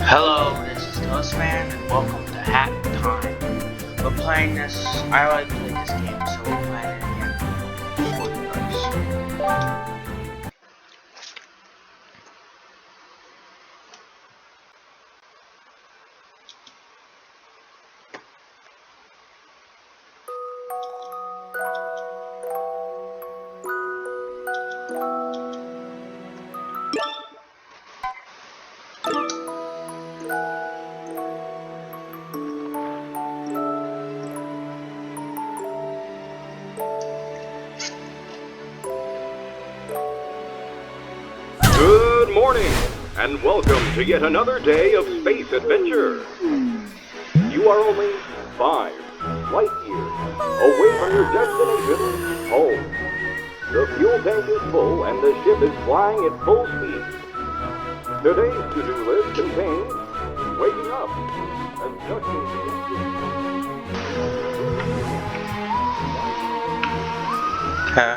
Hello, this is Ghostman, and welcome to Hat Time. We're playing this. I already played this game, so we're playing it again for you guys. Good morning, and welcome to yet another day of space adventure. You are only 5 light years away from your destination, home. The fuel tank is full and the ship is flying at full speed. Today's to-do list contains waking up, adjusting Okay.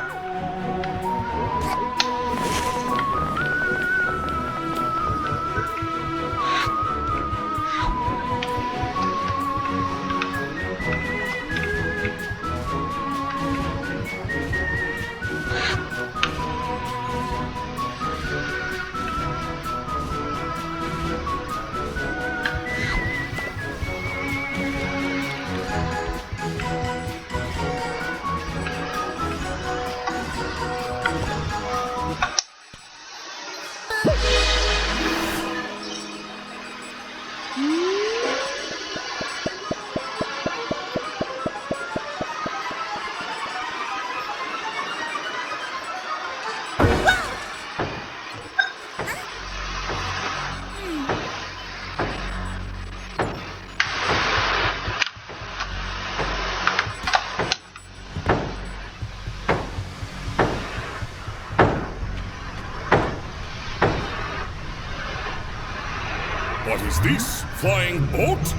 What is this? Flying boat?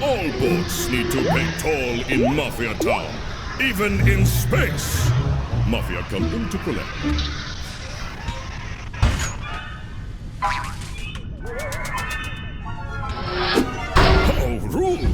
All boats need to pay toll in Mafia Town, even in space. Mafia come in to collect. How rude!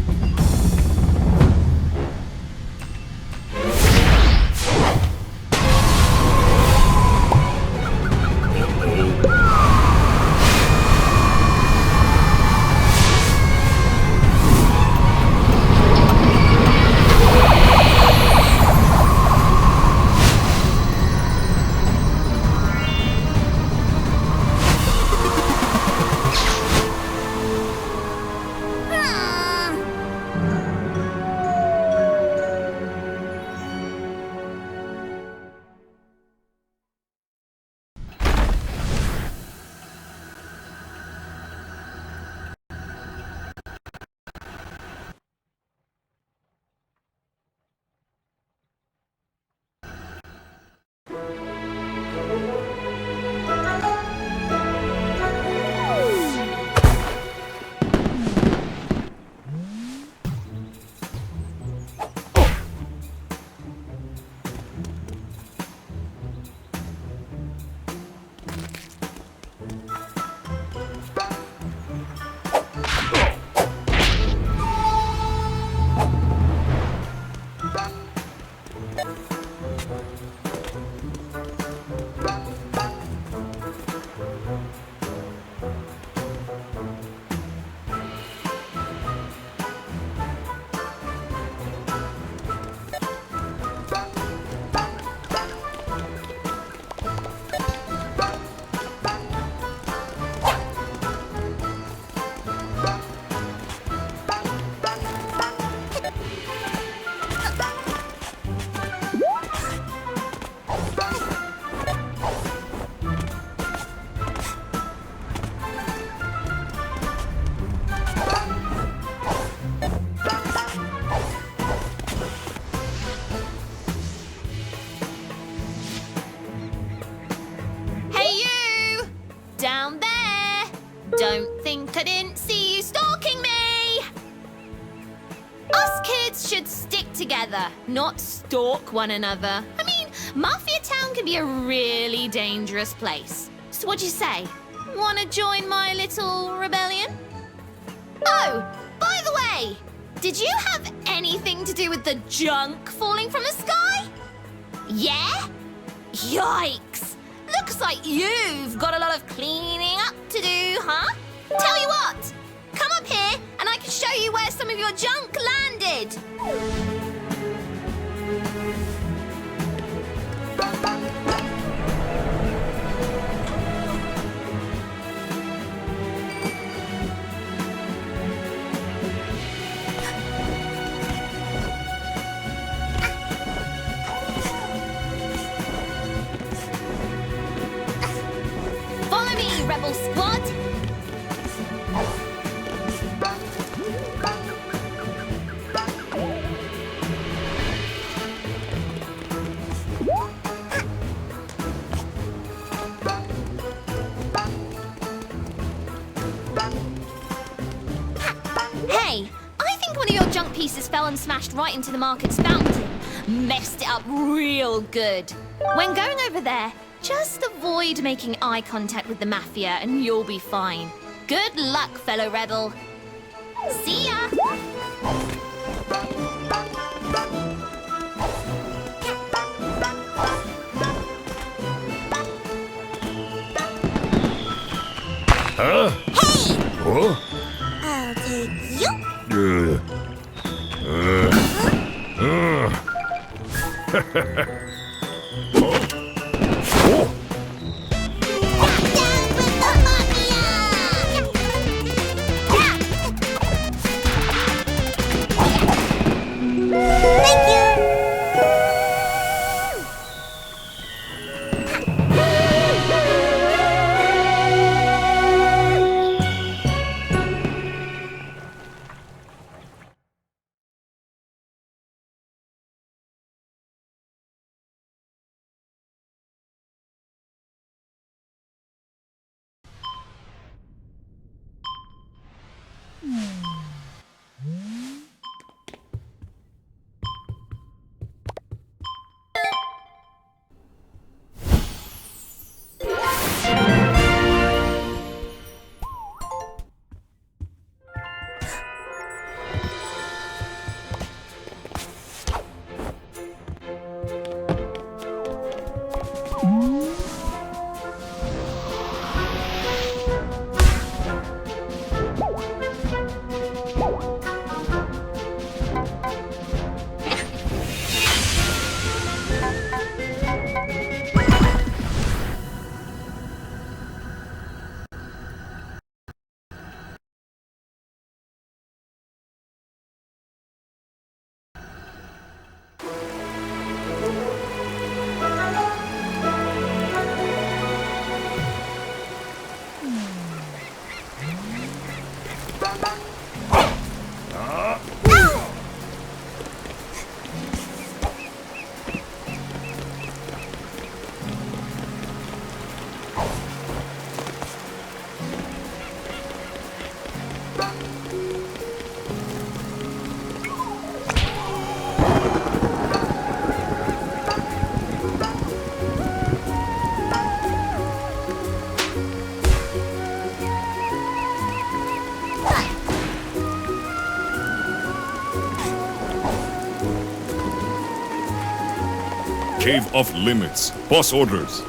Down there! Don't think I didn't see you stalking me! Us kids should stick together, not stalk one another. I mean, Mafia Town can be a really dangerous place. So what'd you say? Wanna join my little rebellion? Oh, by the way, did you have anything to do with the junk falling from the sky? Yeah? Yikes! Looks like you've got a lot of cleaning up to do, huh? Tell you what, come up here and I can show you where some of your junk landed. Follow me, Rebel Squad. Hey, I think one of your junk pieces fell and smashed right into the market's fountain. Messed it up real good. When going over there, just avoid making eye contact with the Mafia and you'll be fine. Good luck, fellow rebel. See ya! Huh? Hey! Oh? I'll take you. Oh? Down with the Mafia! Thank you! Cave off limits. Boss orders.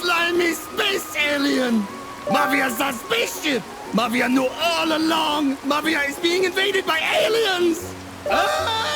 slimy space alien! Mafia's a spaceship! Mafia knew all along! Mafia is being invaded by aliens! Ah!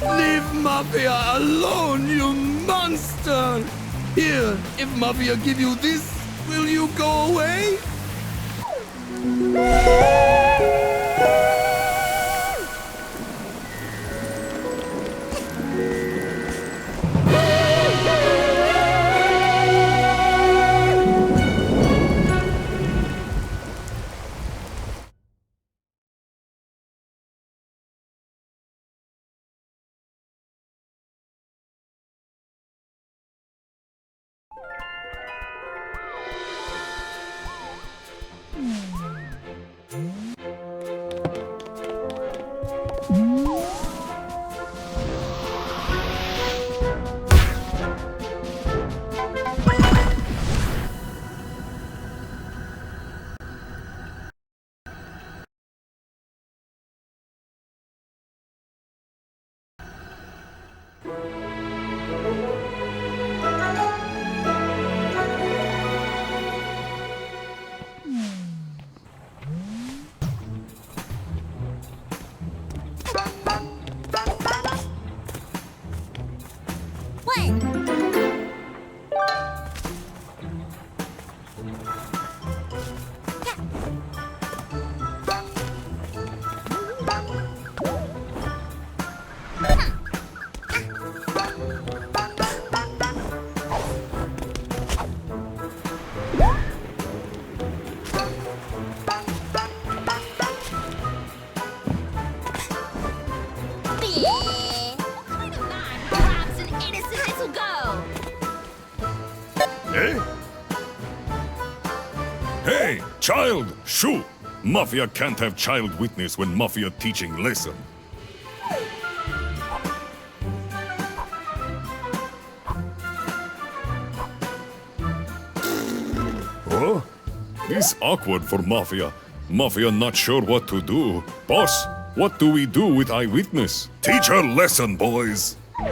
Leave Mafia alone, you monster! Here, if Mafia give you this, will you go away? Hey, child, shoo! Mafia can't have child witness when Mafia teaching lesson. Oh? This awkward for Mafia. Mafia not sure what to do. Boss, what do we do with eyewitness? Teach her lesson, boys. Come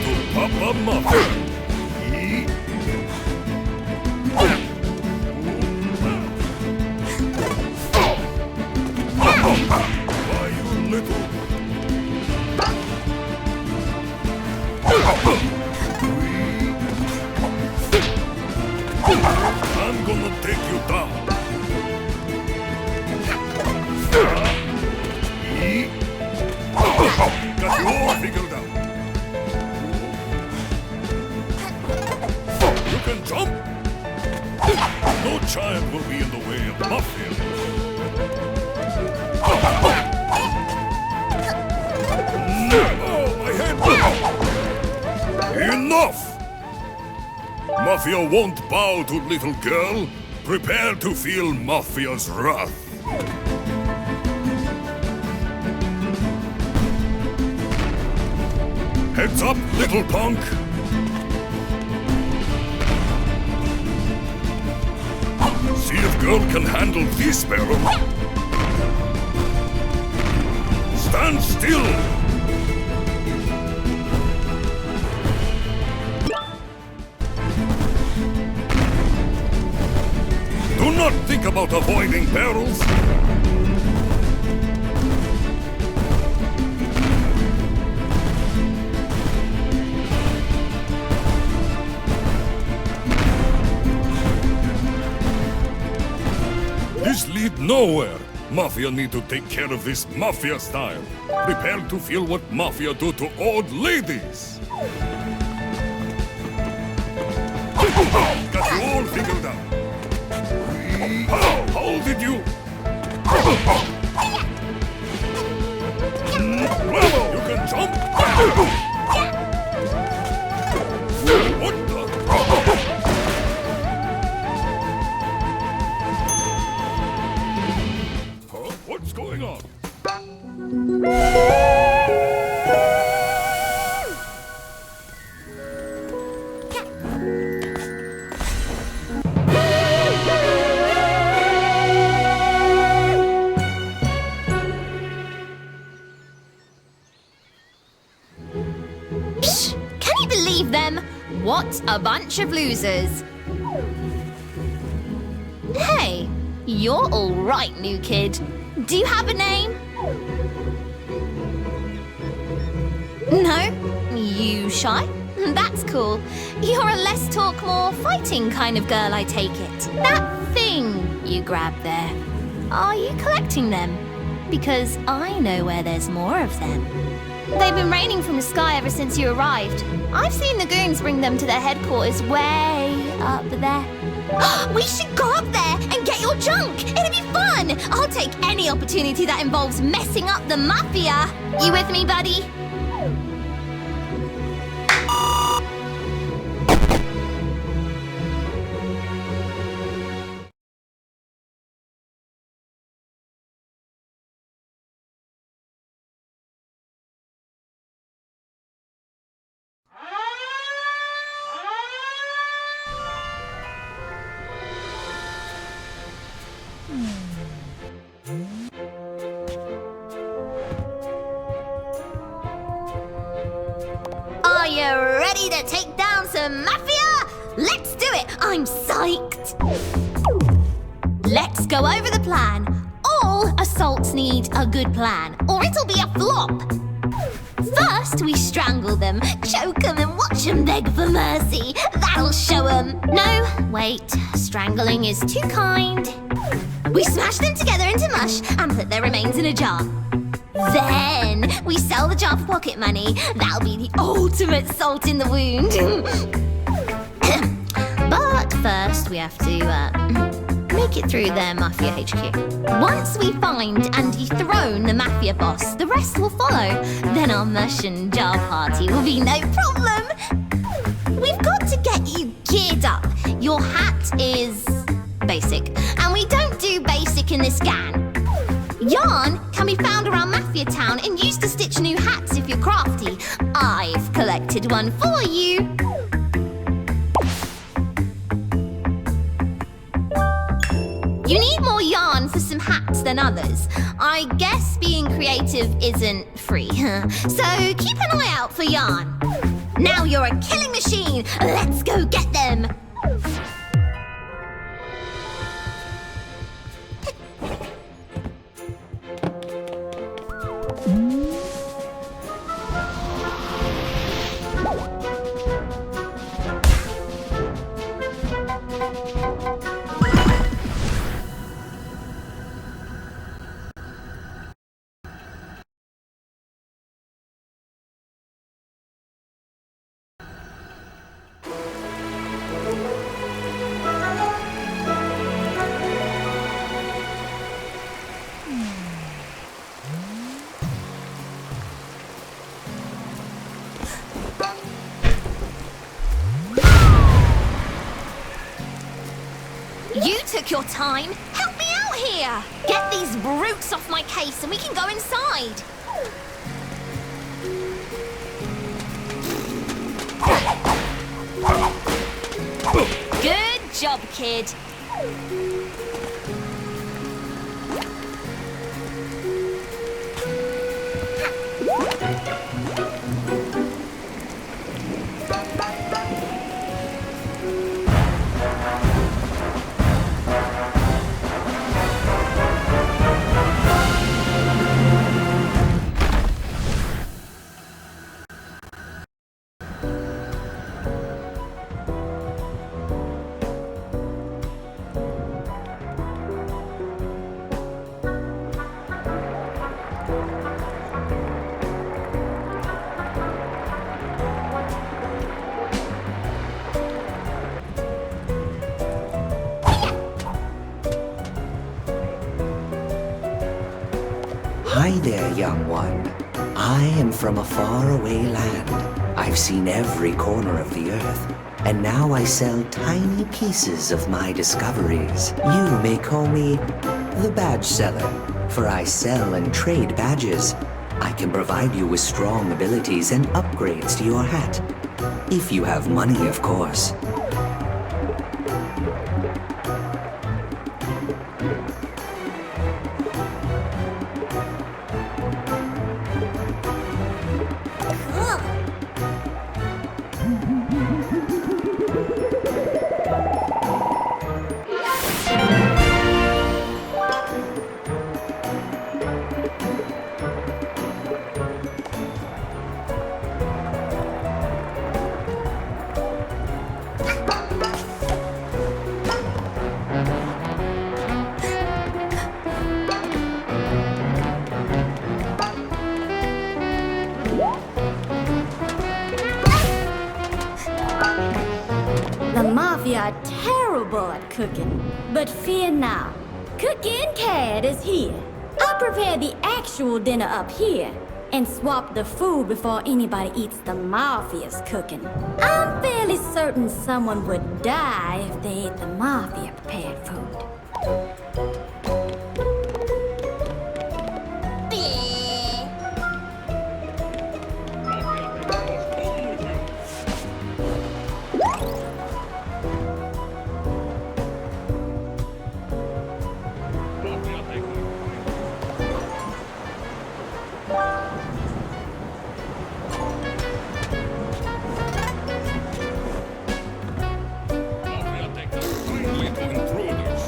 to Papa Mafia. Why, you little... I'm gonna take you down. Got you all figured out. You can jump. No child will be in the way of Mafia. Oh, my head! Enough! Mafia won't bow to little girl. Prepare to feel Mafia's wrath. Heads up, little punk! See if girl can handle this barrel. Stand still! think about avoiding perils? This lead nowhere. Mafia need to take care of this Mafia style. Prepare to feel what Mafia do to old ladies. Got you all figured out. How did you? Bravo! You can jump. What the? What's going on? Psh, can you believe them? What a bunch of losers. Hey, you're all right, new kid. Do you have a name? No? You shy? That's cool. You're a less talk, more fighting kind of girl, I take it. That thing you grabbed there, are you collecting them? Because I know where there's more of them. They've been raining from the sky ever since you arrived. I've seen the goons bring them to their headquarters way up there. We should go up there and get your junk! It'll be fun! I'll take any opportunity that involves messing up the Mafia. You with me, buddy? Are you ready to take down some Mafia? Let's do it! I'm psyched! Let's go over the plan. All assaults need a good plan, or it'll be a flop. First, we strangle them, choke them, and watch them beg for mercy. That'll show them. No, wait. Strangling is too kind. We smash them together into mush and put their remains in a jar. Then we sell the jar for pocket money. That'll be the ultimate salt in the wound. But first, we have to make it through their Mafia HQ. Once we find and dethrone the Mafia boss, the rest will follow. Then our mush and jar party will be no problem. We've got to get you geared up. Your hat is basic, and we don't do basic in this gang. Yarn can be found around Mafia Town and used to stitch new hats if you're crafty. I've collected one for you. You need more yarn for some hats than others. I guess being creative isn't free. So keep an eye out for yarn. Now you're a killing machine. Let's go get them. You took your time. Help me out here. Get these brutes off my case and we can go inside. Good job, kid. Hi there, young one. I am from a faraway land. I've seen every corner of the earth, and now I sell tiny pieces of my discoveries. You may call me the badge seller, for I sell and trade badges. I can provide you with strong abilities and upgrades to your hat. If you have money, of course. The Mafia are terrible at cooking, but fear not. Cooking Cat is here. I'll prepare the actual dinner up here and swap the food before anybody eats the Mafia's cooking. I'm fairly certain someone would die if they ate the Mafia prepared food. Kindly to intruders.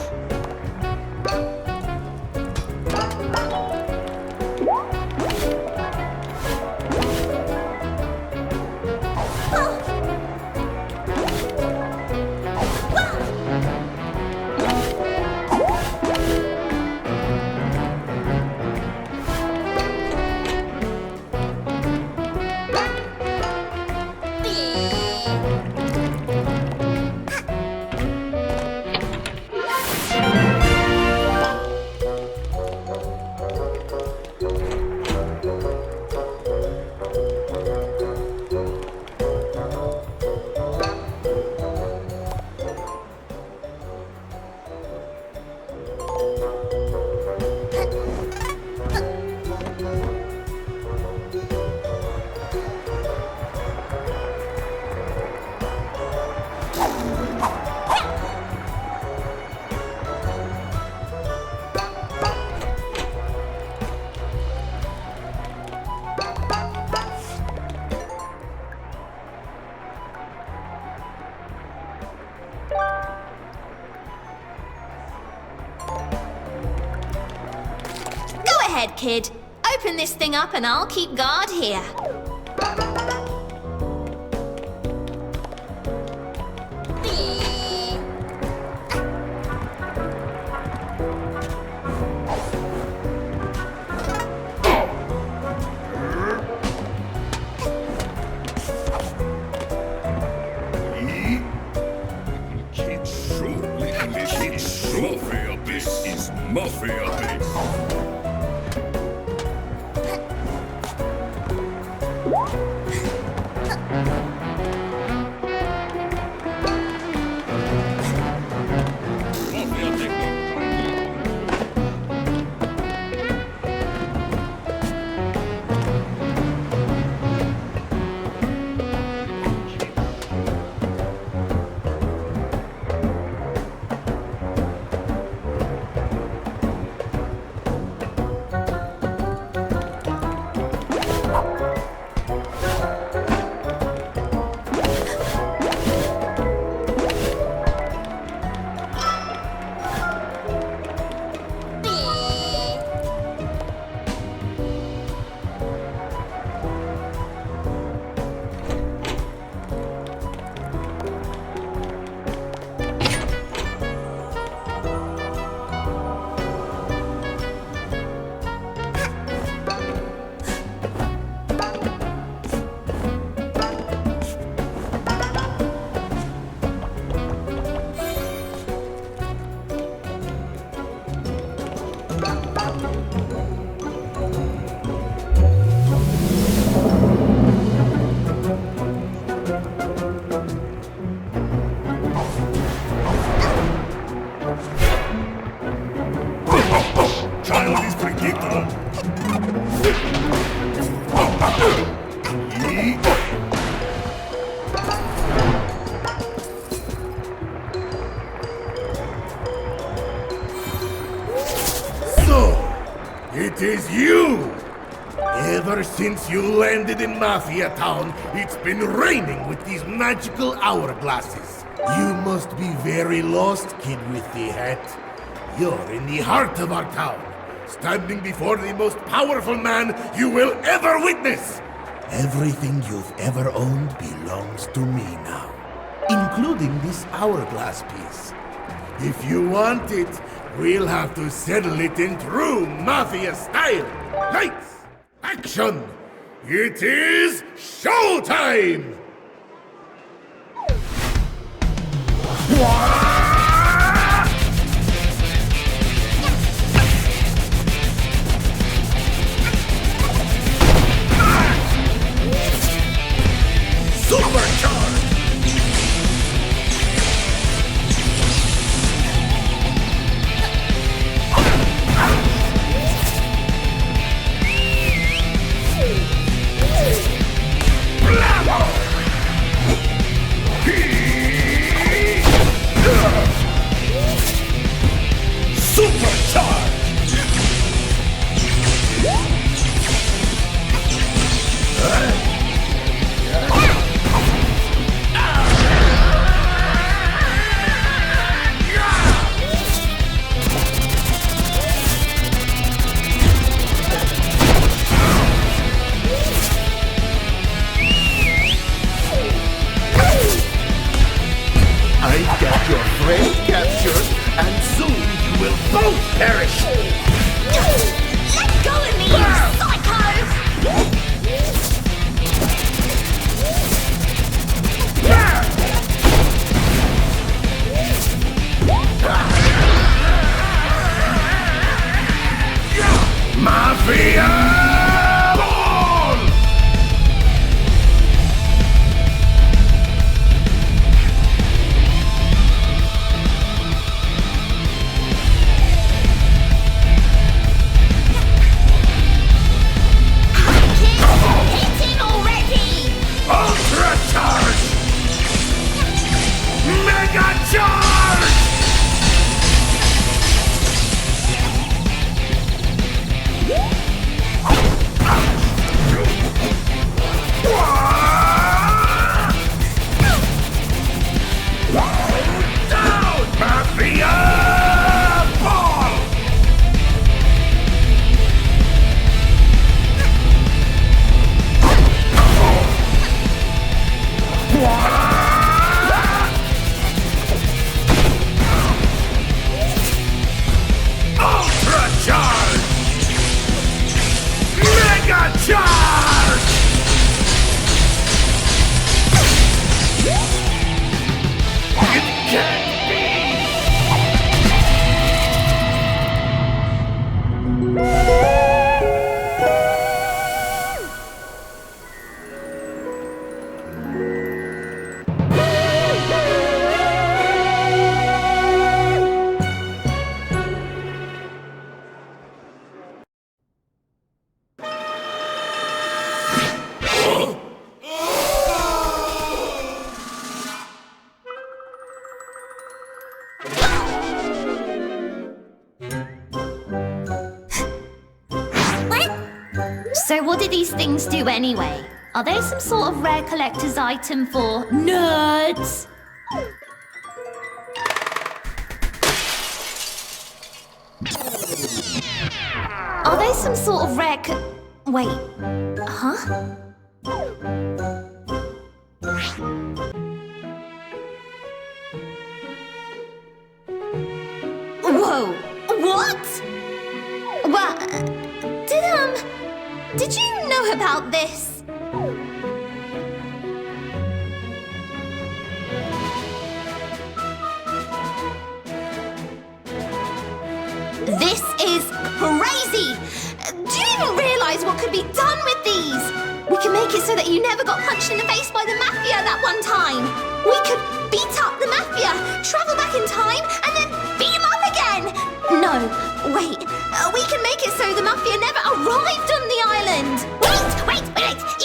Go ahead, kid. Open this thing up and I'll keep guard here. Kids, Mafia Base is Mafia Base. Since you landed in Mafia Town, it's been raining with these magical hourglasses. You must be very lost, kid with the hat. You're in the heart of our town, standing before the most powerful man you will ever witness. Everything you've ever owned belongs to me now, including this hourglass piece. If you want it, we'll have to settle it in true Mafia style. Lights! Action! It is showtime! Supercharge! Perish! Let go of me, you psycho! Mafia! So what do these things do anyway? Are they some sort of rare collector's item for nerds? Are they some sort of rare Wait. Huh? Whoa! What? Did you know about this? This is crazy! Do you even realize what could be done with these? We can make it so that you never got punched in the face by the Mafia that one time. We could beat up the Mafia, travel back in time, and then beat them up again. No, wait. We can make it so the Mafia never arrived on the island. Wait.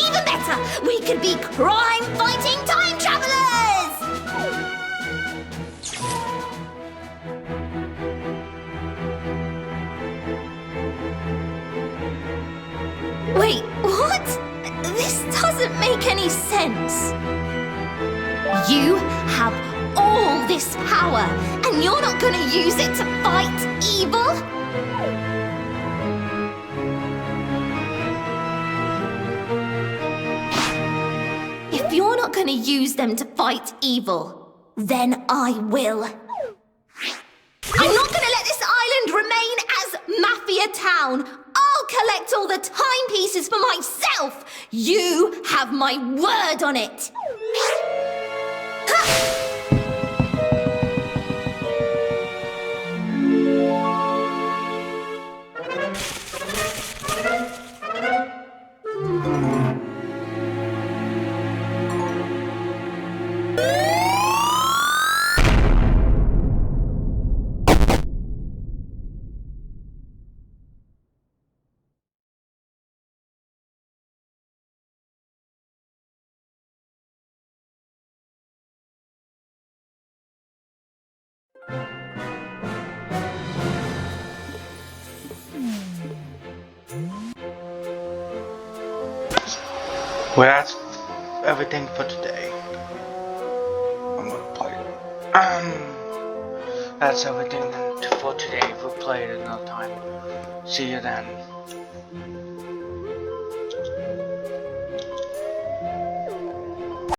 Even better. We could be crime-fighting time travelers. Wait, what? doesn't make any sense. You have all this power, and you're not gonna use it to fight evil? If you're not gonna use them to fight evil, then I will. I'm not gonna let this island remain as Mafia Town. I'll collect all the timepieces for myself. You have my word on it. Well, that's everything for today. I'm gonna play it. That's everything for today. We'll play it another time. See you then.